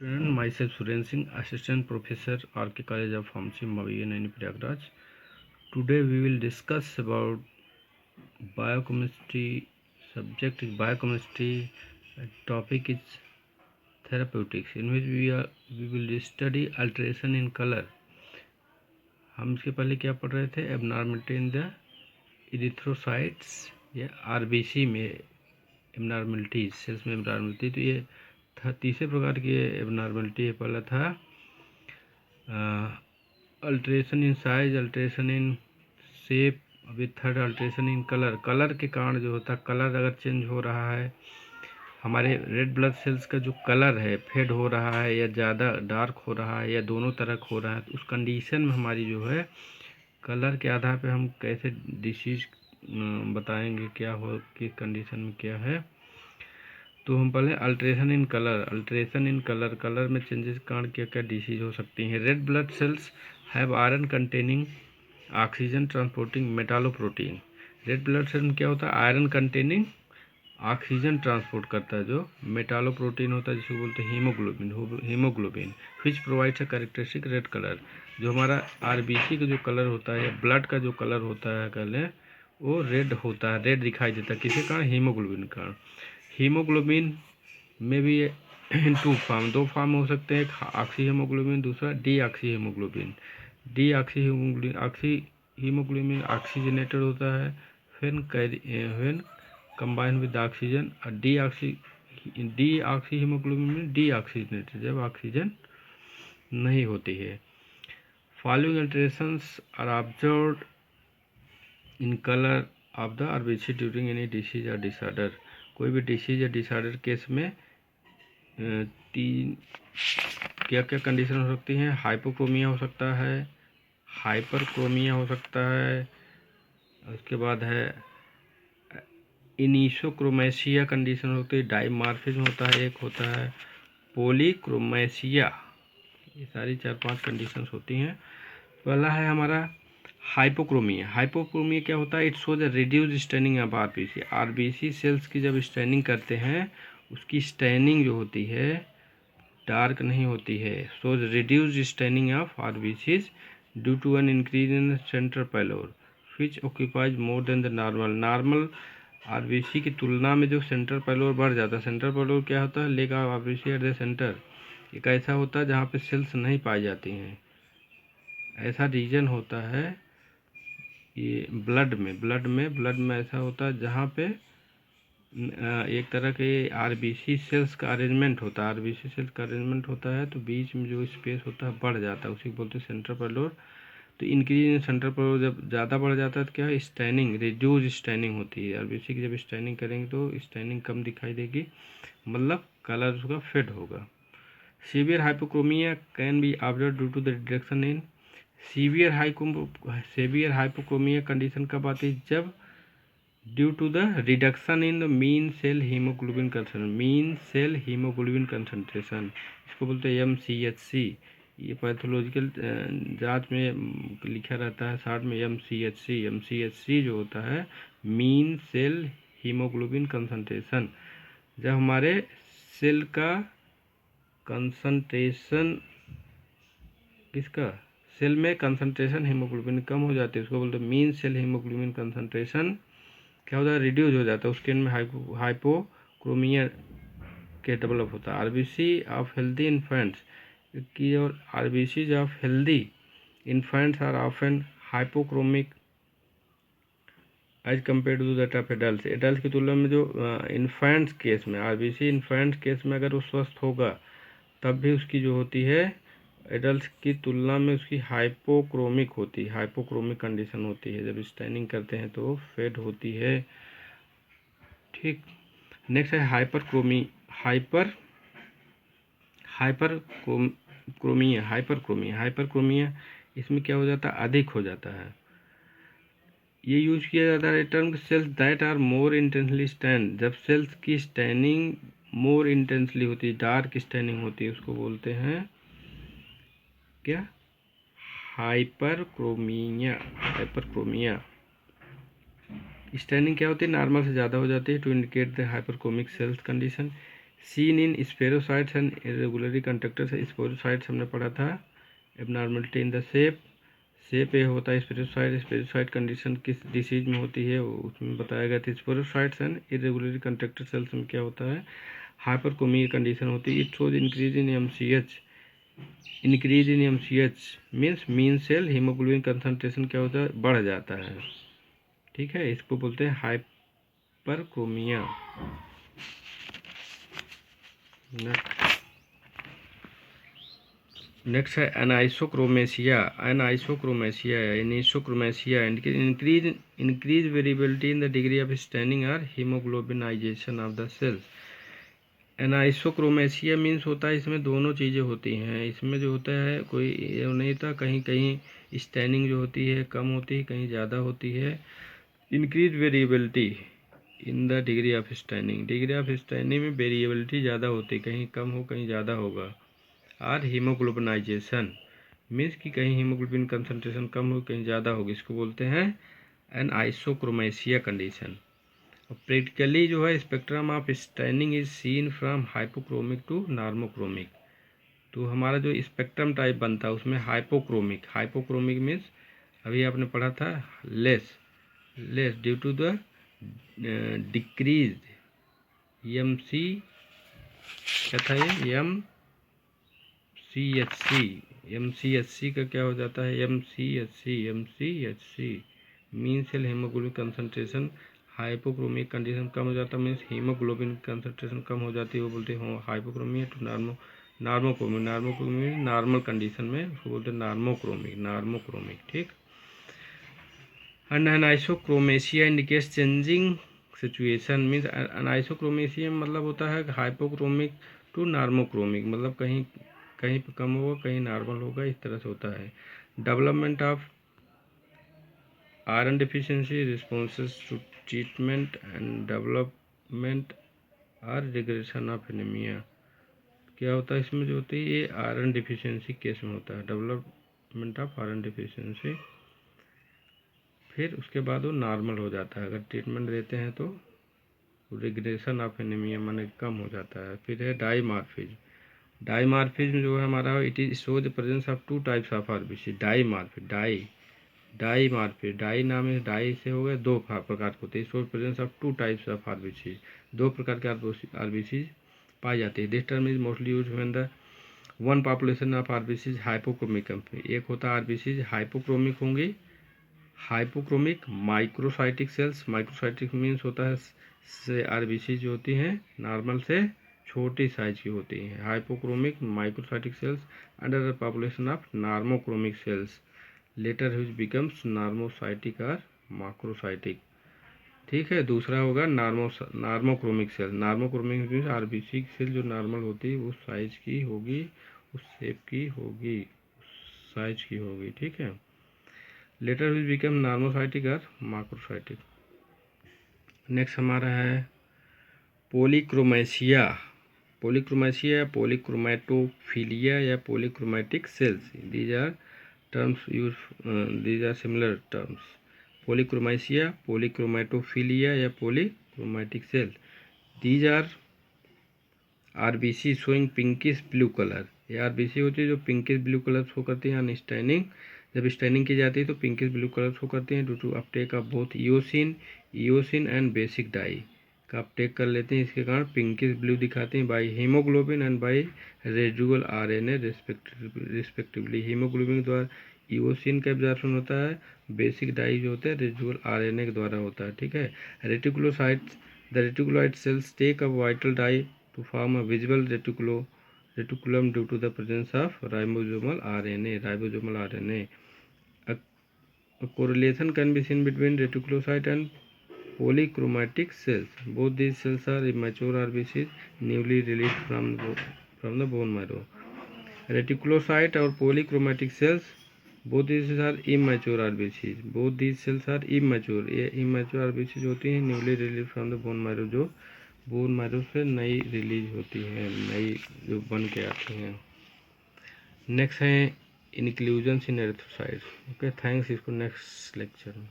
Student, myself Suren Singh, Assistant Professor, RK College of Pharmacy, Mavian and Prayagraj. Today we will discuss about biochemistry. Subject is biochemistry. Topic is therapeutics, in which we will study alteration in color. हम इसके पहले क्या पढ़ रहे थे? Abnormality in the erythrocytes या RBC में abnormality, cells में एबनॉर्मलिटी। तो ये था तीसरे प्रकार की एबनॉर्मलिटी। पहला था alteration in size, alteration in shape. अभी third alteration in colour. Colour के कारण जो होता है, कलर अगर चेंज हो रहा है, हमारे रेड ब्लड सेल्स का जो कलर है फेड हो रहा है या ज़्यादा डार्क हो रहा है या दोनों तरह हो रहा है, तो उस कंडीशन में हमारी जो है कलर के आधार पे हम कैसे डिसीज बताएंगे क्या हो, किस कंडीशन में क्या है। तो हम पहले alteration in colour. Alteration in colour, colour में चेंजेस के कारण क्या क्या डिसीज हो सकती हैं। Red blood cells have iron containing oxygen transporting metalloprotein. Red blood cell में क्या होता है? आयरन कंटेनिंग ऑक्सीजन ट्रांसपोर्ट करता है, जो मेटालोप्रोटीन होता है, जिसको बोलते हैं haemoglobin which provides a characteristic red colour. जो हमारा आरबीसी का जो कलर होता है, ब्लड का जो कलर होता है, कह लें वो रेड होता है, रेड दिखाई देता है। किसके कारण? हीमोग्लोबिन के कारण। हीमोग्लोबिन में भी इन दो फार्म हो सकते हैं। एक ऑक्सी हीमोग्लोबिन, दूसरा deoxy haemoglobin. Deoxy haemoglobin oxygenated होता है, फिर कंबाइन विद ऑक्सीजन। और डी ऑक्सी हीमोग्लोबिन में डी ऑक्सीजनेटेड, जब ऑक्सीजन नहीं होती है। Following alterations are observed in colour of the RBC during any disease और डिसऑर्डर। कोई भी डिसीज या डिसऑर्डर केस में तीन क्या क्या कंडीशन हो सकती हैं? हाइपोक्रोमिया हो सकता है, हाइपरक्रोमिया हो सकता है, उसके बाद है इनिशोक्रोमेसिया कंडीशन होती है, डाइमार्फिज्म होता है, एक होता है पॉलीक्रोमेसिया। ये सारी 4-5 कंडीशंस होती हैं। पहला है हमारा हाइपोक्रोमिया। हाइपोक्रोमिया क्या होता है? It shows reduce staining of RBC. RBC cells की जब स्टेनिंग करते हैं, उसकी स्टेनिंग जो होती है डार्क नहीं होती है। Shows reduce staining of RBCs due to an increase in central pallor which occupies more than the normal RBC की तुलना में जो सेंट्रल पैलोर बढ़ जाता है। सेंट्रल पैलोर क्या होता है? Leg of RBC at the centre. एक ऐसा होता है जहाँ पे सेल्स नहीं पाई जाती हैं, ऐसा रीजन होता है ये ब्लड में ऐसा होता है जहाँ पे एक तरह के आरबीसी सेल्स का अरेंजमेंट होता है। आरबीसी सेल्स का अरेंजमेंट होता है तो बीच में जो स्पेस होता है बढ़ जाता है, उसी को बोलते हैं सेंट्रल पैलोर। तो इंक्रीज इन सेंट्रल पैलोर जब ज़्यादा बढ़ जाता है तो क्या है? स्टेनिंग, रिड्यूस स्टेनिंग होती है। आरबीसी की जब स्टेनिंग करेंगे तो स्टेनिंग कम दिखाई देगी, मतलब कलर उसका फेड होगा। Severe hypochromia can be observe due to the reduction in severe hypochromia condition कब आती है? जब due to the reduction in the mean cell haemoglobin concentration, इसको बोलते हैं MCHC। ये पैथोलॉजिकल जांच में लिखा रहता है शॉर्ट में MCHC जो होता है मीन सेल हीमोग्लोबिन कंसनट्रेशन। जब हमारे सेल का कंसंट्रेशन, किसका? सेल में कंसंट्रेशन हीमोग्लोबिन कम हो जाती है, उसको बोलते हैं मीन सेल हीमोग्लोबिन कंसंट्रेशन क्या होता है? रिड्यूस हो जाता है। उसके में हाइपोक्रोमिया के डेवलप होता है। आरबीसी ऑफ हेल्दी इन्फेंट्स की, और RBC of healthy infants are often hypochromic as compare to that of adult. Adult की तुलना में जो इन्फेंट्स केस में, आरबीसी इन्फेंट्स केस में अगर वो स्वस्थ होगा तब भी उसकी जो होती है एडल्ट की तुलना में उसकी हाइपोक्रोमिक होती है, हाइपोक्रोमिक कंडीशन होती है। जब स्टैनिंग करते हैं तो फेड होती है। ठीक, नेक्स्ट है हाइपरक्रोमिया। इसमें क्या हो जाता है? अधिक हो जाता है। ये यूज किया जाता है term cells that are more intensely stain. जब सेल्स की स्टैनिंग मोर इंटेंसली होती है, डार्क स्टैनिंग होती है, उसको बोलते हैं क्या? हाइपरक्रोमिया। स्टैनिंग क्या होती है? नॉर्मल से ज़्यादा हो जाती है to indicate the hyperchromic cells condition. Seen in spherocytes and irregularly conductors. Spherocytes हमने पढ़ा था, एबनॉर्मलिटी इन द शेप ये होता है स्पेरोसाइट। स्पेरोसाइट कंडीशन किस डिसीज में होती है उसमें बताया गया था। Spherocytes and irregularly conductor cells में क्या होता है, हाइपरक्रोमी कंडीशन होती है। It shows increase in MCH. Increase in MCH means mean cell haemoglobin concentration क्या होता है, बढ़ जाता है। ठीक है, इसको बोलते हैं हाइपरक्रोमिया। नेक्स्ट है anisochromasia. Anisochromasia increased variability in the degree of staining और haemoglobinization of the cells. Anisochromasia means होता है, इसमें दोनों चीज़ें होती हैं। इसमें जो होता है कोई ये नहीं था, कहीं कहीं स्टैनिंग जो होती है कम होती है, कहीं ज़्यादा होती है। Increase variability in the degree of staining. Degree of staining में वेरिएबिलिटी ज़्यादा होती है, कहीं कम हो कहीं ज़्यादा होगा। और हीमोग्लोबिनाइजेशन मीन्स कि कहीं हीमोग्लोबिन कंसंट्रेशन कम हो कहीं ज़्यादा होगी, इसको बोलते हैं एनाइसोक्रोमेसिया कंडीशन। प्रैक्टिकली जो है spectrum of staining is seen from hypochromic to normochromic. तो हमारा जो स्पेक्ट्रम टाइप बनता है उसमें हाइपोक्रोमिक मीन्स अभी आपने पढ़ा था less due to the decrease M C, क्या था ये एम सी एच सी का क्या हो जाता है, M C H C mean cell haemoglobin concentration. Hypochromic condition कम हो जाता है मीन्स हीमोग्लोबिन कंसंट्रेशन कम हो जाती है, वो बोलते हैं hypochromic to normochromic normal condition में उसको बोलते हैं नॉर्मोक्रोमिक। ठीक। Anisochromasia indicates changing situation means anisochromasia मतलब होता है हाइपोक्रोमिक टू नॉर्मोक्रोमिक, मतलब कहीं कहीं पे कम होगा कहीं नॉर्मल होगा, इस तरह से होता है। Development of iron deficiency responses to treatment and development और रिग्रेशन ऑफ एनीमिया। क्या होता है इसमें जो होती है ये आयरन डिफिशियंसी केस में होता है, डेवलपमेंट ऑफ आयरन डिफिशियंसी। फिर उसके बाद वो नॉर्मल हो जाता है, अगर ट्रीटमेंट देते हैं तो रिग्रेशन ऑफ एनीमिया माने कम हो जाता है। फिर है डाईमार्फिज्म। डाईमार्फिज्म जो है हमारा it is show the presence of two types of RBC. Dimorphism di नाम है, डाई से हो गए दो प्रकार के होते हैं। Show presence of two types of RBC, दो प्रकार के आरबीसी पाई जाती है। This term is mostly use when the one population of RBC hypochromic. एक होता है आरबीसी हाइपोक्रोमिक होंगी, hypochromic microcytic cells. Microcytic means होता है से आरबीसी जो होती हैं नॉर्मल से छोटी साइज की होती हैं। Hypochromic microcytic cells under the population of normochromic cells later which becomes normocytic और माक्रोसाइटिक। ठीक है। दूसरा होगा normochromic cell. Normochromic means RBC cell जो नॉर्मल होती है उस साइज की होगी, उस शेप की होगी, उस साइज की होगी। ठीक है। लेटर विल बिकम नॉर्मोसाइटिक और माक्रोसाइटिक। नेक्स्ट हमारा है पॉलीक्रोमेसिया। पॉलीक्रोमेटोफिलिया या polychromatic cells. These are terms used, these are similar terms. Polychromasia, polychromatophilia या polychromatic cell. These are RBC showing pinkish blue color। ये RBC होती है जो पिंकिश ब्लू कलर शो करती हैं ऑन स्टैनिंग। जब स्टैनिंग की जाती है तो पिंकिश ब्लू कलर शो करती हैं due to uptake of both eosin and basic dye का अपटेक कर लेते हैं, इसके कारण पिंकिश ब्लू दिखाते हैं by haemoglobin and by residual RNA respectively. Haemoglobin के द्वारा ईओसिन का एब्जॉर्प्शन होता है, बेसिक डाई जो होता है रेजिडुअल आरएनए के द्वारा होता है। ठीक है। Reticulocytes, the reticuloid cells take a vital dye to form a visible reticulum due to the presence of ribosomal RNA. A correlation can be seen between reticulocyte and polychromatic cells. Both these cells are immature RBCs newly released from the bone marrow. Reticulocyte और polychromatic cells, both these are immature RBCs. Both these cells are immature. ये immature RBCs होती हैं newly released from the bone marrow, जो bone marrow से नई release होती हैं, नई जो बन के आती हैं। नेक्स्ट है इंक्लूजन्स इन एरिथ्रोसाइट्स। Okay, thanks. इसको नेक्स्ट लेक्चर में